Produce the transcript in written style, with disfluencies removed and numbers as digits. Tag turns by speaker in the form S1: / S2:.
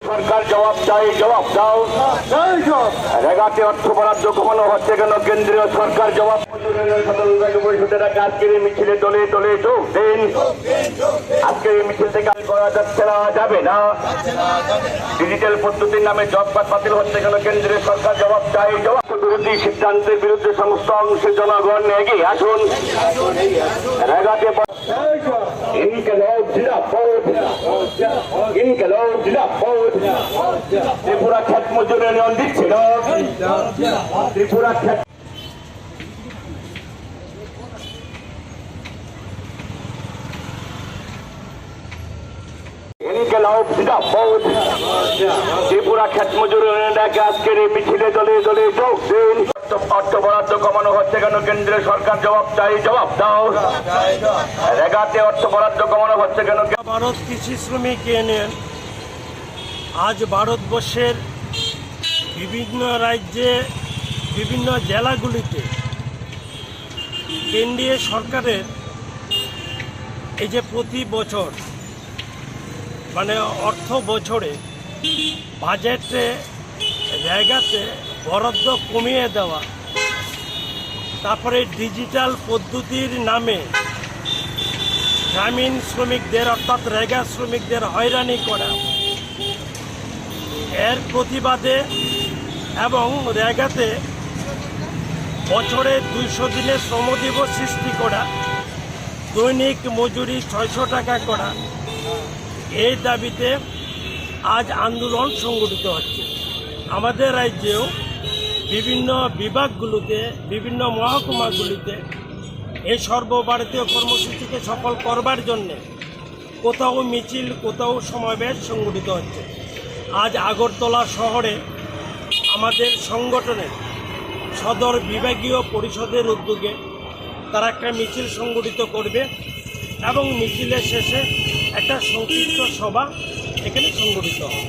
S1: সরকার জবাব চাই, জবাব দাও। রেগাতে অর্থ বরাদ্দ কমানো হচ্ছে কেন? কেন্দ্রীয় সরকার জবাব। পরিষদের আজকের এই মিছিলে দলে দলে যোগ দিন। আজকের এই মিছিল থেকে করা যাচ্ছে না, যাবে না। ডিজিটাল পদ্ধতির নামে জব কার্ড বাতিল হচ্ছে কেন? কেন্দ্রীয় সরকার জবাব চাই, জবাব। বিরোধী সিদ্ধান্তের বিরুদ্ধে সমস্ত অংশের জনগণ এগিয়ে আসুন। রেগাতে ত্রিপুরা ক্ষেত মজুর ইউনিয়ন দিচ্ছিল। ত্রিপুরা ক্ষেত ত্রিপুরা ক্ষেত মজুর ইউনিয়নকে আজকের এই মিছিলে দলে দলে যোগ দিন। অর্থ বরাদ্দ কমানো হচ্ছে কেন? কেন্দ্রীয় সরকার জবাব চাই, জবাব দাও। রেগাতে অর্থ বরাদ্দ কমানো হচ্ছে কেন?
S2: ভারত কৃষি শ্রমিক ইউনিয়ন আজ ভারতবর্ষের বিভিন্ন রাজ্যে বিভিন্ন জেলাগুলিতে কেন্দ্রীয় সরকারের এই যে প্রতি বছর মানে অর্থ বছরে বাজেটে জায়গাতে বরাদ্দ কমিয়ে দেওয়া, তারপরে ডিজিটাল পদ্ধতির নামে গ্রামীণ শ্রমিকদের অর্থাৎ রেগা শ্রমিকদের হয়রানি করা, এর প্রতিবাদে এবং রেগাতে বছরে 200 দিনের শ্রমদিবস সৃষ্টি করা, দৈনিক মজুরি 600 টাকা করা, এই দাবিতে আজ আন্দোলন সংগঠিত হচ্ছে। আমাদের রাজ্যেও বিভিন্ন বিভাগগুলোতে বিভিন্ন মহকুমাগুলিতে এই সর্বভারতীয় কর্মসূচিকে সফল করবার জন্যে কোথাও মিছিল কোথাও সমাবেশ সংগঠিত হচ্ছে। আজ আগরতলা শহরে আমাদের সংগঠনের সদর বিভাগীয় পরিষদের উদ্যোগে তারা একটা মিছিল সংগঠিত করবে এবং মিছিলের শেষে একটা সংক্ষিপ্ত সভা এখানে সংগঠিত হবে।